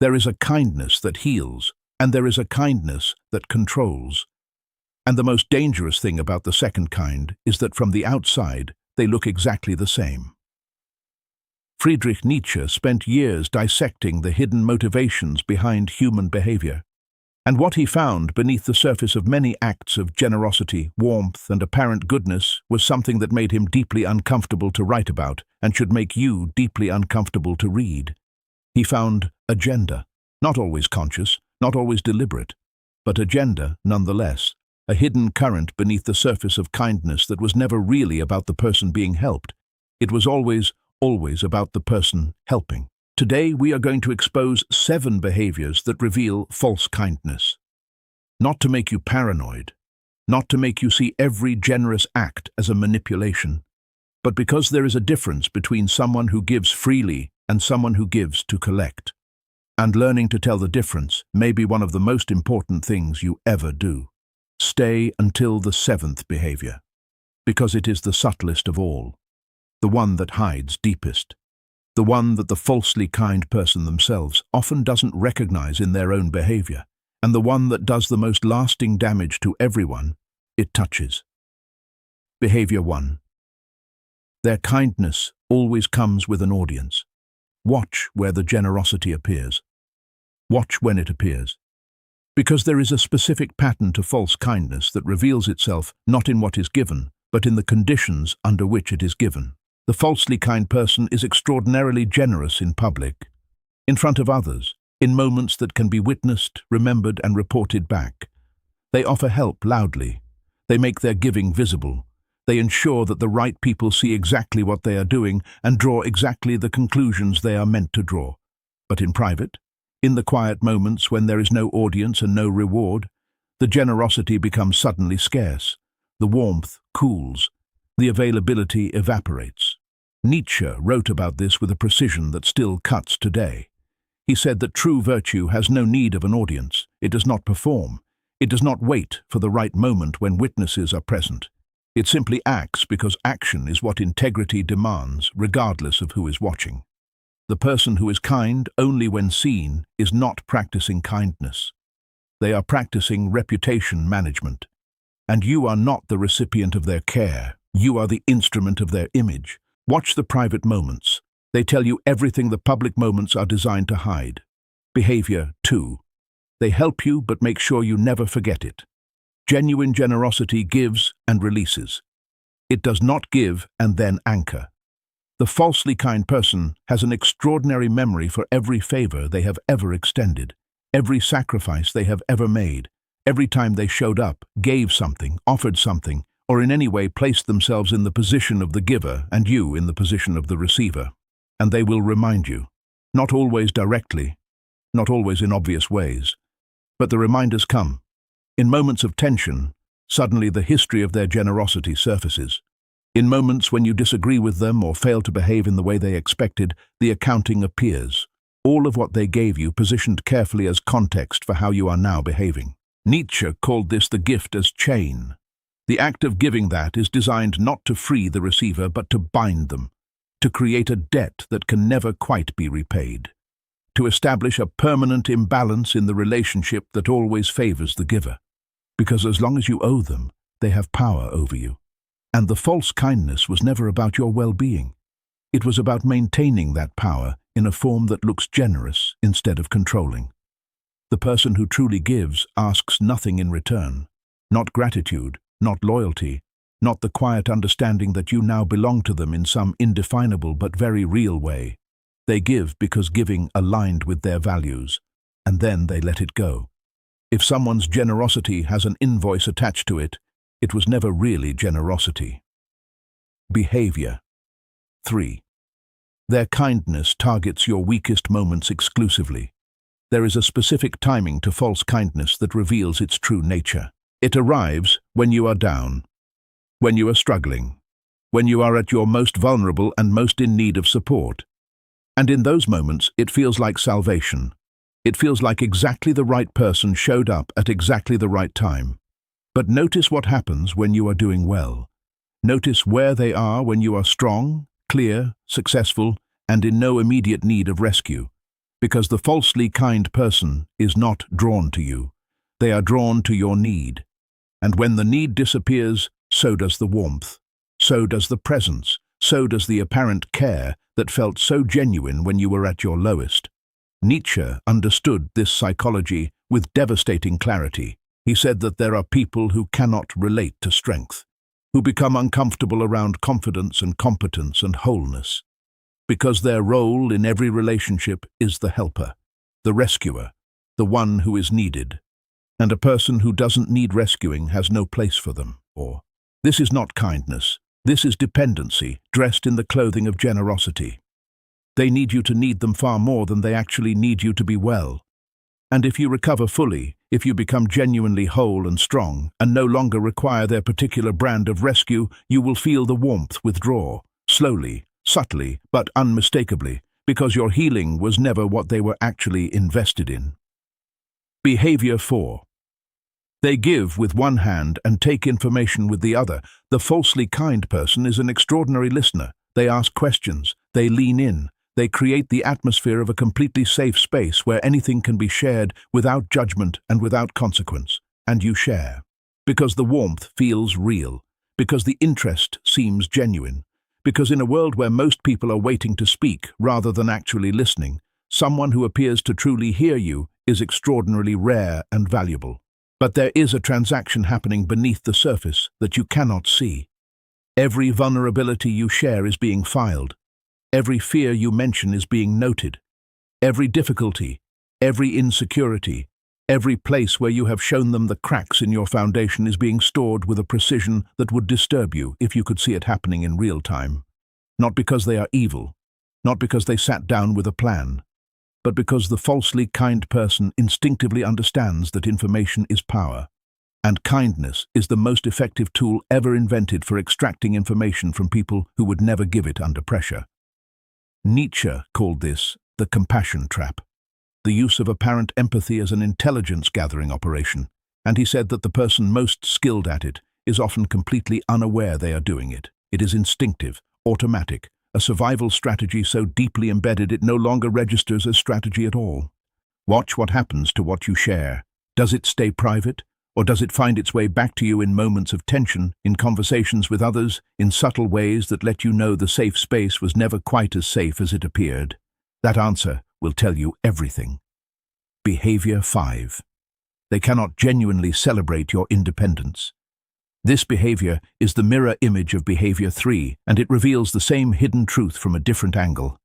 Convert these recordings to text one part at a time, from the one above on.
There is a kindness that heals, and there is a kindness that controls. And the most dangerous thing about the second kind is that from the outside, they look exactly the same. Friedrich Nietzsche spent years dissecting the hidden motivations behind human behavior. And what he found beneath the surface of many acts of generosity, warmth, and apparent goodness was something that made him deeply uncomfortable to write about and should make you deeply uncomfortable to read. He found agenda, not always conscious, not always deliberate, but agenda nonetheless, a hidden current beneath the surface of kindness that was never really about the person being helped. It was always about the person helping. Today, we are going to expose 7 behaviors that reveal false kindness. Not to make you paranoid, not to make you see every generous act as a manipulation, but because there is a difference between someone who gives freely and someone who gives to collect. And learning to tell the difference may be one of the most important things you ever do. Stay until the 7th behavior, because it is the subtlest of all, the one that hides deepest. The one that the falsely kind person themselves often doesn't recognize in their own behavior, and the one that does the most lasting damage to everyone it touches. Behavior 1. Their kindness always comes with an audience. Watch where the generosity appears. Watch when it appears. Because there is a specific pattern to false kindness that reveals itself not in what is given, but in the conditions under which it is given. The falsely kind person is extraordinarily generous in public, in front of others, in moments that can be witnessed, remembered, and reported back. They offer help loudly. They make their giving visible. They ensure that the right people see exactly what they are doing and draw exactly the conclusions they are meant to draw. But in private, in the quiet moments when there is no audience and no reward, the generosity becomes suddenly scarce. The warmth cools. The availability evaporates. Nietzsche wrote about this with a precision that still cuts today. He said that true virtue has no need of an audience. It does not perform. It does not wait for the right moment when witnesses are present. It simply acts because action is what integrity demands, regardless of who is watching. The person who is kind only when seen is not practicing kindness. They are practicing reputation management. And you are not the recipient of their care. You are the instrument of their image. Watch the private moments. They tell you everything the public moments are designed to hide. Behavior 2. They help you but make sure you never forget it. Genuine generosity gives and releases. It does not give and then anchor. The falsely kind person has an extraordinary memory for every favor they have ever extended, every sacrifice they have ever made, every time they showed up, gave something, offered something, or in any way placed themselves in the position of the giver and you in the position of the receiver. And they will remind you, not always directly, not always in obvious ways, but the reminders come. In moments of tension, suddenly the history of their generosity surfaces. In moments when you disagree with them or fail to behave in the way they expected, the accounting appears. All of what they gave you positioned carefully as context for how you are now behaving. Nietzsche called this the gift as chain. The act of giving that is designed not to free the receiver but to bind them, to create a debt that can never quite be repaid, to establish a permanent imbalance in the relationship that always favors the giver. Because as long as you owe them, they have power over you. And the false kindness was never about your well-being. It was about maintaining that power in a form that looks generous instead of controlling. The person who truly gives asks nothing in return, not gratitude, not loyalty, not the quiet understanding that you now belong to them in some indefinable but very real way. They give because giving aligned with their values, and then they let it go. If someone's generosity has an invoice attached to it, it was never really generosity. Behavior 3. Their kindness targets your weakest moments exclusively. There is a specific timing to false kindness that reveals its true nature. It arrives when you are down, when you are struggling, when you are at your most vulnerable and most in need of support. And in those moments, it feels like salvation. It feels like exactly the right person showed up at exactly the right time. But notice what happens when you are doing well. Notice where they are when you are strong, clear, successful, and in no immediate need of rescue. Because the falsely kind person is not drawn to you. They are drawn to your need. And when the need disappears, so does the warmth. So does the presence. So does the apparent care that felt so genuine when you were at your lowest. Nietzsche understood this psychology with devastating clarity. He said that there are people who cannot relate to strength, who become uncomfortable around confidence and competence and wholeness, because their role in every relationship is the helper, the rescuer, the one who is needed. And a person who doesn't need rescuing has no place for them. Or, this is not kindness. This is dependency, dressed in the clothing of generosity. They need you to need them far more than they actually need you to be well. And if you recover fully, if you become genuinely whole and strong, and no longer require their particular brand of rescue, you will feel the warmth withdraw, slowly, subtly, but unmistakably, because your healing was never what they were actually invested in. Behavior 4. They give with one hand and take information with the other. The falsely kind person is an extraordinary listener. They ask questions. They lean in. They create the atmosphere of a completely safe space where anything can be shared without judgment and without consequence. And you share. Because the warmth feels real. Because the interest seems genuine. Because in a world where most people are waiting to speak rather than actually listening, someone who appears to truly hear you is extraordinarily rare and valuable. But there is a transaction happening beneath the surface that you cannot see. Every vulnerability you share is being filed. Every fear you mention is being noted. Every difficulty, every insecurity, every place where you have shown them the cracks in your foundation is being stored with a precision that would disturb you if you could see it happening in real time. Not because they are evil, not because they sat down with a plan, but because the falsely kind person instinctively understands that information is power, and kindness is the most effective tool ever invented for extracting information from people who would never give it under pressure. Nietzsche called this the compassion trap, the use of apparent empathy as an intelligence-gathering operation, and he said that the person most skilled at it is often completely unaware they are doing it. It is instinctive, automatic, a survival strategy so deeply embedded it no longer registers as strategy at all. Watch what happens to what you share. Does it stay private? Or does it find its way back to you in moments of tension, in conversations with others, in subtle ways that let you know the safe space was never quite as safe as it appeared? That answer will tell you everything. Behavior 5. They cannot genuinely celebrate your independence. This behavior is the mirror image of behavior 3, and it reveals the same hidden truth from a different angle.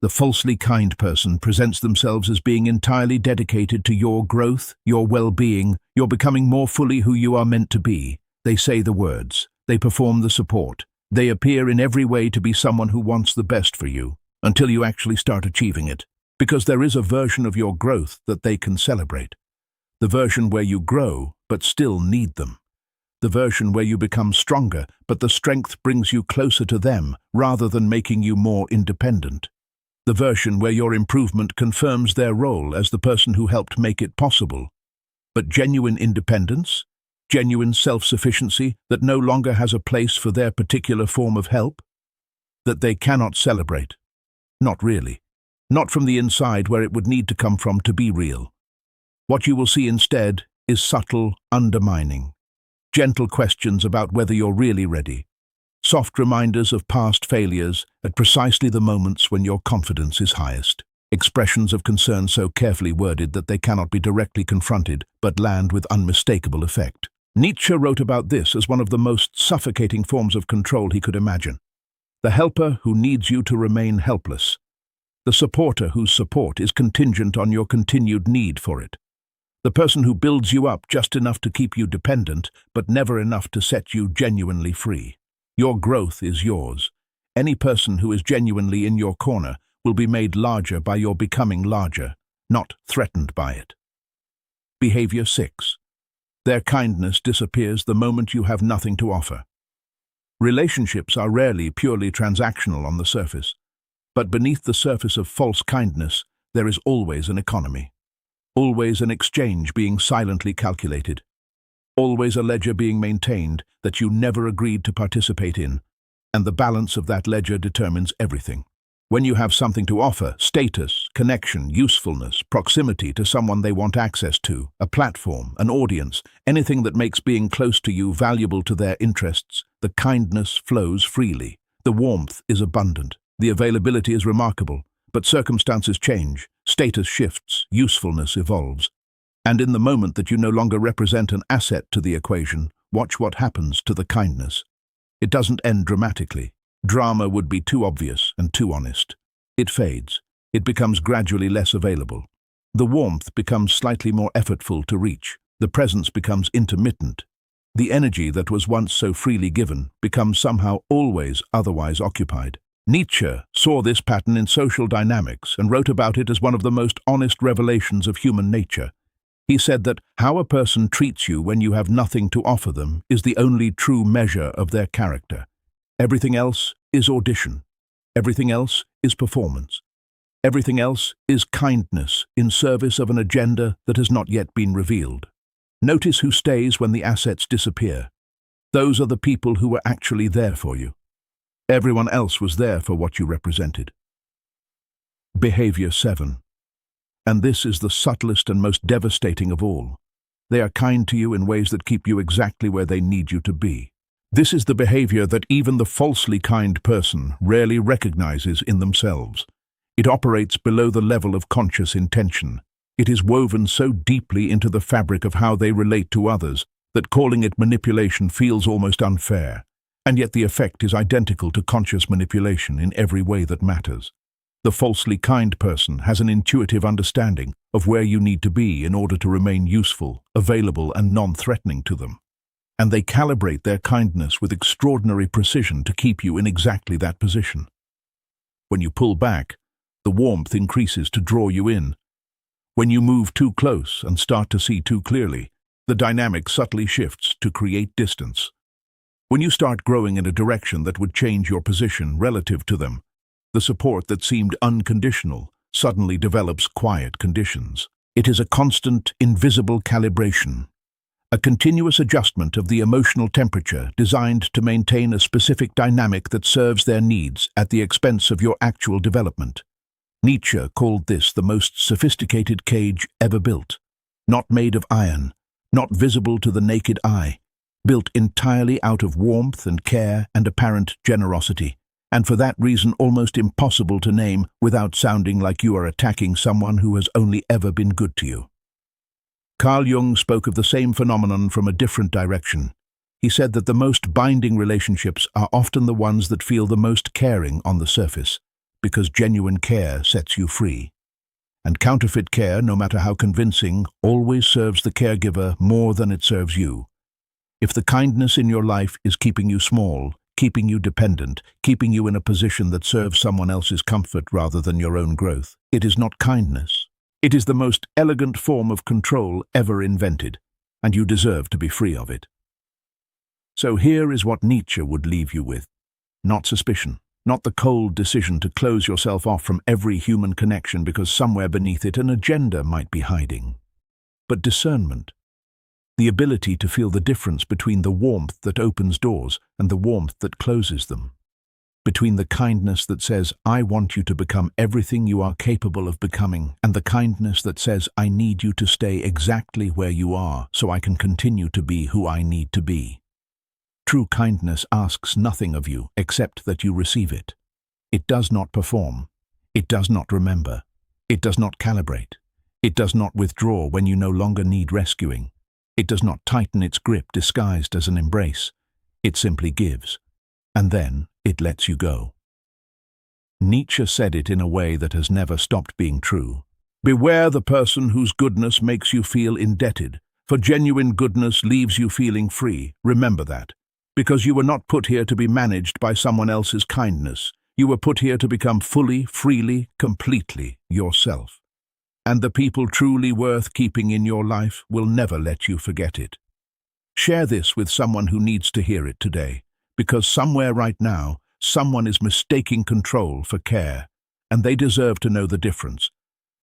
The falsely kind person presents themselves as being entirely dedicated to your growth, your well-being, your becoming more fully who you are meant to be. They say the words. They perform the support. They appear in every way to be someone who wants the best for you, until you actually start achieving it. Because there is a version of your growth that they can celebrate. The version where you grow, but still need them. The version where you become stronger, but the strength brings you closer to them, rather than making you more independent. The version where your improvement confirms their role as the person who helped make it possible. But genuine independence, genuine self-sufficiency that no longer has a place for their particular form of help, that they cannot celebrate. Not really. Not from the inside where it would need to come from to be real. What you will see instead is subtle undermining. Gentle questions about whether you're really ready. Soft reminders of past failures at precisely the moments when your confidence is highest. Expressions of concern so carefully worded that they cannot be directly confronted, but land with unmistakable effect. Nietzsche wrote about this as one of the most suffocating forms of control he could imagine. The helper who needs you to remain helpless. The supporter whose support is contingent on your continued need for it. The person who builds you up just enough to keep you dependent, but never enough to set you genuinely free. Your growth is yours. Any person who is genuinely in your corner will be made larger by your becoming larger, not threatened by it. Behavior 6. Their kindness disappears the moment you have nothing to offer. Relationships are rarely purely transactional on the surface, but beneath the surface of false kindness, there is always an economy. Always an exchange being silently calculated. Always a ledger being maintained that you never agreed to participate in, and the balance of that ledger determines everything. When you have something to offer, status, connection, usefulness, proximity to someone they want access to, a platform, an audience, anything that makes being close to you valuable to their interests, the kindness flows freely. The warmth is abundant. The availability is remarkable. But circumstances change, status shifts, usefulness evolves. And in the moment that you no longer represent an asset to the equation, watch what happens to the kindness. It doesn't end dramatically. Drama would be too obvious and too honest. It fades. It becomes gradually less available. The warmth becomes slightly more effortful to reach. The presence becomes intermittent. The energy that was once so freely given becomes somehow always otherwise occupied. Nietzsche saw this pattern in social dynamics and wrote about it as one of the most honest revelations of human nature. He said that how a person treats you when you have nothing to offer them is the only true measure of their character. Everything else is audition. Everything else is performance. Everything else is kindness in service of an agenda that has not yet been revealed. Notice who stays when the assets disappear. Those are the people who were actually there for you. Everyone else was there for what you represented. Behavior 7. And this is the subtlest and most devastating of all. They are kind to you in ways that keep you exactly where they need you to be. This is the behavior that even the falsely kind person rarely recognizes in themselves. It operates below the level of conscious intention. It is woven so deeply into the fabric of how they relate to others that calling it manipulation feels almost unfair. And yet the effect is identical to conscious manipulation in every way that matters. The falsely kind person has an intuitive understanding of where you need to be in order to remain useful, available, and non-threatening to them. And they calibrate their kindness with extraordinary precision to keep you in exactly that position. When you pull back, the warmth increases to draw you in. When you move too close and start to see too clearly, the dynamic subtly shifts to create distance. When you start growing in a direction that would change your position relative to them, the support that seemed unconditional suddenly develops quiet conditions. It is a constant, invisible calibration. A continuous adjustment of the emotional temperature designed to maintain a specific dynamic that serves their needs at the expense of your actual development. Nietzsche called this the most sophisticated cage ever built, not made of iron, not visible to the naked eye, built entirely out of warmth and care and apparent generosity, and for that reason almost impossible to name without sounding like you are attacking someone who has only ever been good to you. Carl Jung spoke of the same phenomenon from a different direction. He said that the most binding relationships are often the ones that feel the most caring on the surface, because genuine care sets you free. And counterfeit care, no matter how convincing, always serves the caregiver more than it serves you. If the kindness in your life is keeping you small, keeping you dependent, keeping you in a position that serves someone else's comfort rather than your own growth, it is not kindness. It is the most elegant form of control ever invented, and you deserve to be free of it. So here is what Nietzsche would leave you with. Not suspicion, not the cold decision to close yourself off from every human connection because somewhere beneath it an agenda might be hiding, but discernment. The ability to feel the difference between the warmth that opens doors and the warmth that closes them. Between the kindness that says, I want you to become everything you are capable of becoming, and the kindness that says, I need you to stay exactly where you are so I can continue to be who I need to be. True kindness asks nothing of you except that you receive it. It does not perform. It does not remember. It does not calibrate. It does not withdraw when you no longer need rescuing. It does not tighten its grip disguised as an embrace. It simply gives. And then it lets you go. Nietzsche said it in a way that has never stopped being true. Beware the person whose goodness makes you feel indebted, for genuine goodness leaves you feeling free. Remember that. Because you were not put here to be managed by someone else's kindness. You were put here to become fully, freely, completely yourself. And the people truly worth keeping in your life will never let you forget it. Share this with someone who needs to hear it today. Because somewhere right now, someone is mistaking control for care, and they deserve to know the difference.